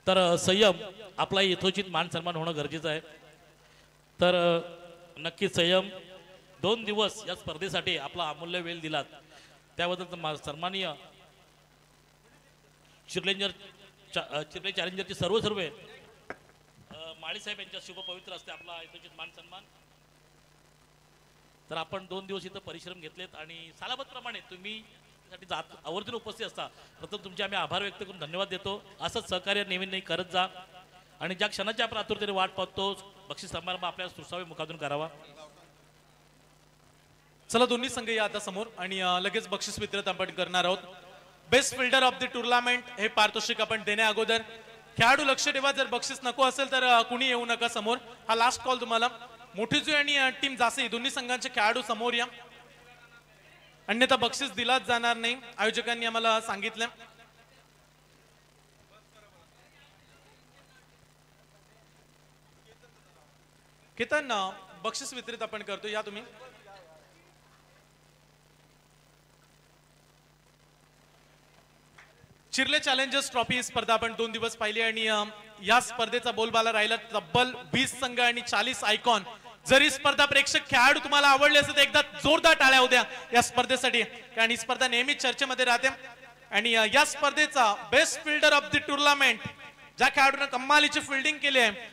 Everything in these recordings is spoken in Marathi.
तर संयम आपला यथोचित मान सन्मान होणं गरजेचं आहे। तर नक्की संयम 2 दिवस या स्पर्धेसाठी आपला अमूल्य वेळ दिलात त्याबद्दल सन्माननीय चिरले चॅलेंजरचे सर्व माळी साहेब यांच्या शुभ पवित्र असते आपला यथोचित मान सन्मान। तर आपण 2 दिवस इथं परिश्रम घेतलेत आणि सालाबतप्रमाणे तुम्ही साठी आवर्जून उपस्थित असता प्रथम तुमचे आम्ही आभार व्यक्त करून धन्यवाद देतो। असंच सहकार्य नेहमी करत जा आणि ज्या क्षणाच्या आपण आतुरतेने वाट पाहतो बक्षीस समारंभ आपल्या सुसावे मुखातून करावा। चला दोन्ही संघ या आता समोर आणि लगेच बक्षीस वितरण आपण करणार आहोत। Best fielder of the tournament हे पारितोषिक आपण देण्या अगोदर खेळाडू लक्ष ठेवा, जर बक्षीस नको असेल तर कुणी येऊ नका समोर। हा लास्ट कॉल तुम्हाला। मोठीजू आणि टीम जासे दोन्ही संघांचे खेळाडू समोर या, अन्यथा बक्षीस दिलाच जाणार नाही आयोजकांनी आम्हाला सांगितलं। केतन बक्षीस वितरित आपण करतो, या तुम्ही। चिरले चॅलेंजर्स ट्रॉफी स्पर्धा आपण 2 दिवस पाहिली आणि या स्पर्धेचा बोलबाला राहिला तब्बल 20 संघ आणि 40 आयकॉन। जरी स्पर्धा प्रेक्षक खेळाडू तुम्हाला आवडले असेल तर एकदा जोरदार टाळ्या होत्या या स्पर्धेसाठी, कारण ही स्पर्धा नेहमी चर्चेमध्ये राहते। आणि या स्पर्धेचा best fielder of the tournament ज्या खेळाडूने कमालीची फिल्डिंग केली आहे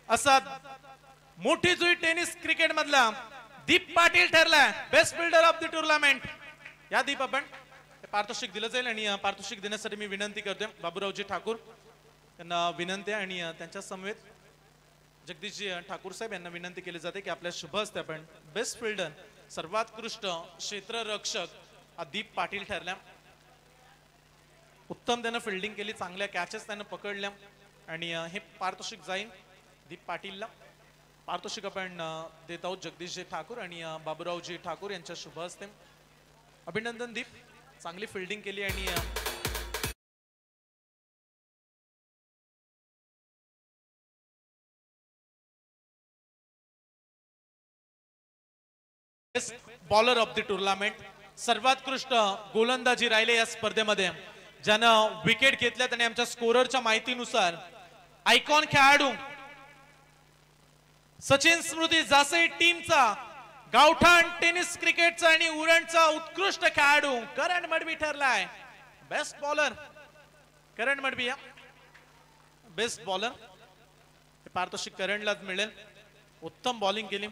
असा मोठी जुई टेनिस क्रिकेट मधला दीप पाटील ठरलाय best fielder of the tournament. या दीप आपण पारितोषिक दिलं जाईल आणि पारितोषिक देण्यासाठी मी विनंती करतोय बाबूरावजी ठाकूर यांना विनंती आहे आणि त्यांच्या समवेत जगदीशजी ठाकूर साहेब यांना विनंती केली जाते की आपल्या शुभ हस्ते आपण बेस्ट फिल्डर सर्वोत्कृष्ट क्षेत्ररक्षक दीप पाटील ठरल्या। उत्तम त्यानं फिल्डिंग केली, चांगल्या कॅचेस त्यानं पकडल्या आणि हे पारितोषिक जाईल दीप पाटीलला। पारितोषिक आपण देत आहोत जगदीशजी ठाकूर आणि बाबूरावजी ठाकूर यांच्या शुभ हस्ते। अभिनंदन दीप, चांगली फिल्डिंग केली आणि बॉलर ऑफ द टुर्नामेंट सर्वोत्कृष्ट गोलंदाजी राहिले या स्पर्धेमध्ये, ज्यानं विकेट घेतल्यात आणि आमच्या स्कोररच्या माहितीनुसार आयकॉन खेळाडू सचिन स्मृती जासई टीमचा गावठाण टेनिस क्रिकेटचा आणि उरणचा उत्कृष्ट खेळाडू करण मडवी ठरलाय बेस्ट बॉलर। करण मडवी बेस्ट बॉलर, पारितोषिक करणलाच मिळेल। उत्तम बॉलिंग केली,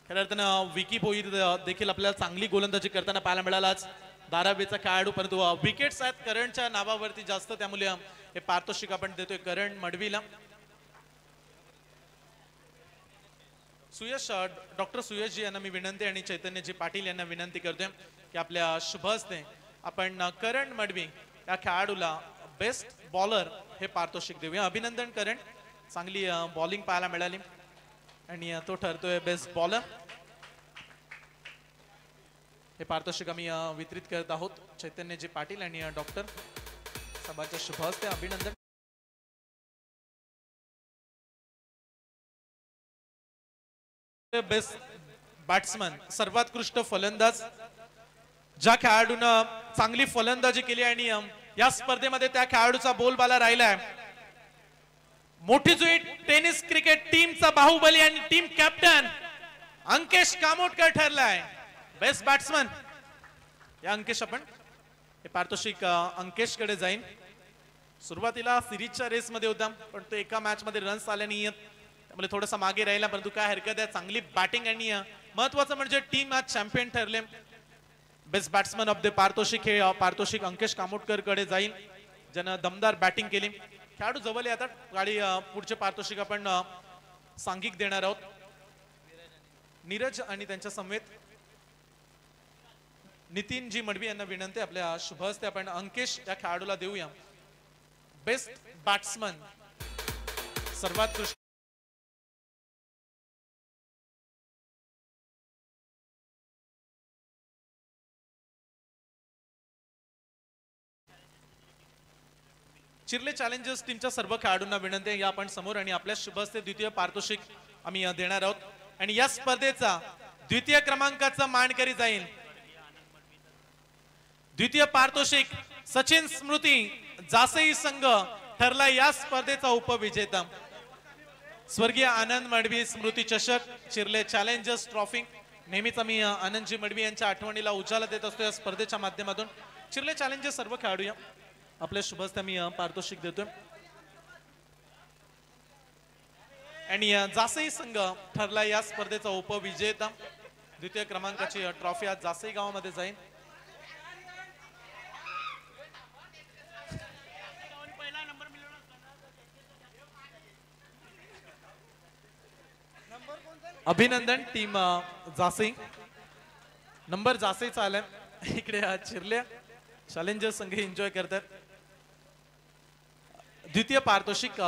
खऱ्या अर्थानं विकी भोईर देखील आपल्याला चांगली गोलंदाजी करताना पाहायला मिळालाच। धारावीचा खेळाडू, परंतु विकेट्स आहेत करणच्या नावावरती जास्त, त्यामुळे हे पारितोषिक आपण देतोय करण मडवीला। सुयश डॉक्टर सुयशजी यांना मी विनंती आणि चैतन्यजी पाटील यांना विनंती करतोय की आपल्या शुभ हस्ते आपण करण मडवी या खेळाडूला बेस्ट बॉलर हे पारितोषिक देऊया। अभिनंदन करण, चांगली बॉलिंग पाहायला मिळाली आणि तो ठरतोय बेस्ट बॉलर। हे पारितोषिक आम्ही वितरित करत आहोत चैतन्यजी पाटील आणि डॉक्टर सभाच्या शुभ हस्ते। अभिनंदन। बेस्ट बॅट्समन सर्वोत्कृष्ट फलंदाज, ज्या खेळाडूनं चांगली फलंदाजी केली आणि या स्पर्धेमध्ये त्या खेळाडूचा बोलबाला राहिलाय मोठी जुई टेनिस क्रिकेट टीमचा बाहुबली आणि टीम कॅप्टन अंकेश कामोटकर ठरलाय बेस्ट बॅट्समन। या अंकेश आपण हे पारितोषिक अंकेश कडे जाईल। सुरुवातीला सिरीजच्या रेस मध्ये होता पण तो एका मॅच मध्ये रन्स आले नाहीयेत त्यामुळे थोडासा मागे राहिला, परंतु काय हरकत आहे, चांगली बॅटिंग आणि महत्वाचं म्हणजे टीम आज चॅम्पियन ठरले। बेस्ट बॅट्समन ऑफ द पारितोषिक हे पारितोषिक अंकेश कामोटकर कडे जाईल ज्यानं दमदार बॅटिंग केली। खेळाडू जवळ येतात, गाडी पुढचे पारितोषिक आपण सांघिक देणार आहोत। नीरज आणि त्यांच्या समवेत नितीनजी मडवी यांना विनंती आपल्या शुभ हस्ते आपण अंकेश या खेळाडूला देऊया बेस्ट बॅट्समन सर्वोत्कृष्ट। चिरले चॅलेंजर्स टीमच्या सर्व खेळाडूंना विनंती या आपण समोर आणि आपल्या शुभ हस्ते द्वितीय पारितोषिक आम्ही देणार आहोत आणि या स्पर्धेचा द्वितीय क्रमांकाचा मानकरी जाईल द्वितीय पारितोषिक सचिन स्मृती जासई संघ ठरला या स्पर्धेचा उपविजेता स्वर्गीय आनंद मडवी स्मृती चषक चिर्ले चॅलेंजर्स ट्रॉफी। नेहमीच आम्ही आनंदजी मडवी यांच्या आठवणीला उजाला देत असतो या स्पर्धेच्या माध्यमातून। चिर्ले चॅलेंजर्स सर्व खेळाडू आपल्या शुभस्ते मी पारितोषिक देतोय आणि जासई संघ ठरला या स्पर्धेचा उपविजेता। द्वितीय क्रमांकाची ट्रॉफी आज जासई गावामध्ये जाईल। अभिनंदन टीम जासई, नंबर जासईचा आलाय। इकडे चिर्ले चॅलेंजर्स संघ एन्जॉय करतात। द्वितीय पारितोषिक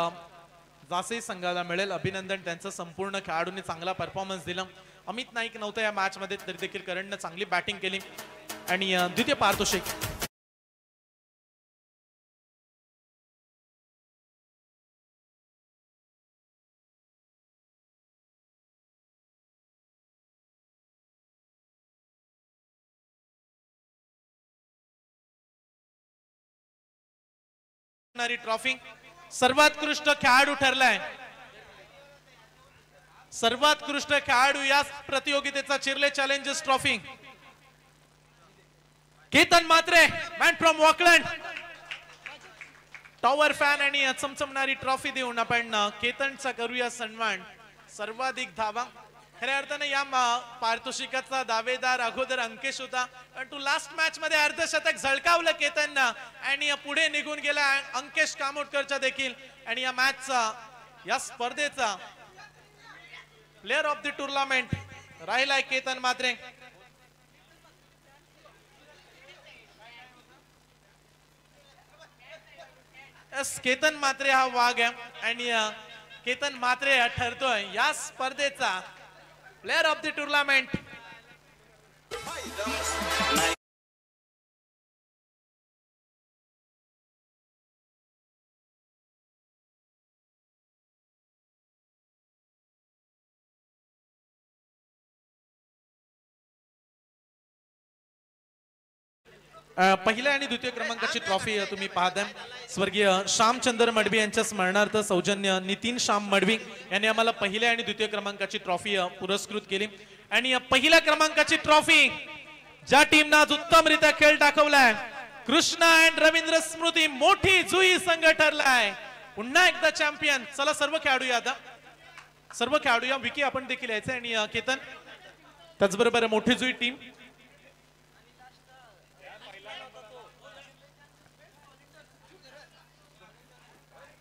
जासई संघाला मिळेल। अभिनंदन, त्यांचं संपूर्ण खेळाडूंनी चांगला परफॉर्मन्स दिला। अमित नाईक नव्हता या मॅच मध्ये तरी देखील करणनं चांगली बॅटिंग केली आणि द्वितीय पारितोषिक ट्रॉफी सर्वोत्कृष्ट खेळाडू ठरलाय। सर्वोत्कृष्ट खेळाडू या प्रतियोगितेचा Chirle challengers trophy Ketan Mhatre, man from वॉकलँड। टॉवर फॅन आणि चमचमणारी ट्रॉफी देऊन आपण केतनचा करूया सन्मान। सर्वाधिक धावा खऱ्या अर्थाने या पारितोषिकाचा दावेदार अगोदर अंकेश होता, परंतु लास्ट मॅच मध्ये अर्धशतक झळकावलं केतननं आणि पुढे निघून गेला अंकेश कामोटकरच्या देखील। आणि या मॅचचा या स्पर्धेचा प्लेयर ऑफ द टुर्नामेंट राहिलाय केतन म्हात्रे। केतन म्हात्रे हा वाघ आहे आणि केतन म्हात्रे ठरतोय या स्पर्धेचा प्लेयर ऑफ द टुर्नामेंट। पहिल्या आणि द्वितीय क्रमांकाची ट्रॉफी तुम्ही पाहताय। स्वर्गीय श्यामचंद्र मडवी यांच्या स्मरणार्थ सौजन्य नितीन श्याम मडवी यांनी आम्हाला पहिल्या आणि द्वितीय क्रमांकाची ट्रॉफी पुरस्कृत केली। आणि पहिल्या क्रमांकाची ट्रॉफी ज्या टीमने आज उत्तमरित्या खेळ दाखवलाय कृष्णा अँड रवींद्र स्मृती मोठी जुई संघ ठरलाय पुन्हा एकदा चॅम्पियन। चला सर्व खेळाडू या, आता सर्व खेळाडू या, विकी आपण देखील यायचं आणि केतन त्याचबरोबर मोठी जुई टीम।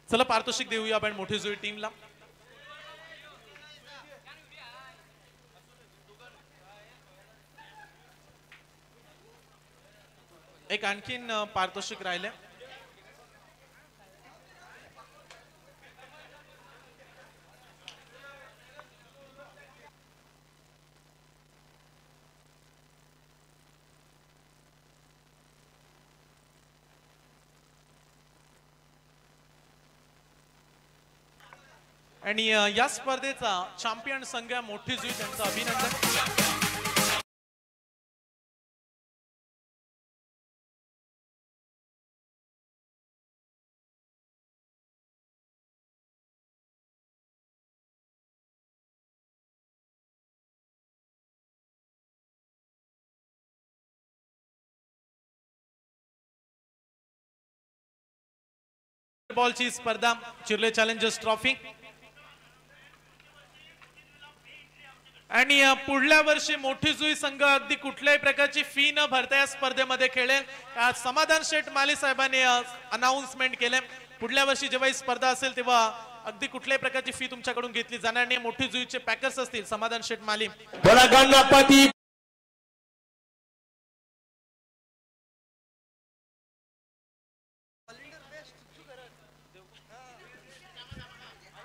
चला पारितोषिक देऊया आपण मोठी जुई टीमला। एक आणखीन पारितोषिक राहिले। आणि या स्पर्धेचा चॅम्पियन संघ मोठी जुई, त्यांचं अभिनंदन। बॉलची स्पर्धा चिर्ले चॅलेंजर्स ट्रॉफी आणि पुढल्या वर्षी मोठी जुई संघ अगदी कुठल्याही प्रकारची फी न भरता या स्पर्धेमध्ये खेळेल। समाधान शेठ माली साहेबांनी अनाउन्समेंट केले पुढल्या वर्षी जेव्हा ही स्पर्धा असेल तेव्हा अगदी कुठल्याही प्रकारची फी तुमच्याकडून घेतली जाणार नाही। मोठी जुईचे पॅकर्स असतील समाधान शेठ माली।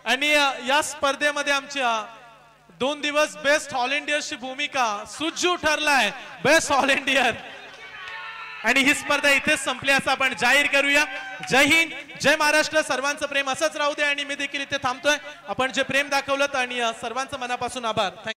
आणि या स्पर्धेमध्ये आमच्या 2 दिवस बेस्ट ऑल इंडियनची भूमिका सुज्जू ठरलाय बेस्ट ऑल इंडियन। आणि ही स्पर्धा इथेच संपली असं आपण जाहीर करूया। जय हिंद, जय महाराष्ट्र। सर्वांचं प्रेम असंच राहू दे आणि मी देखील इथे थांबतोय। आपण जे प्रेम दाखवलं आणि सर्वांचं मनापासून आभार।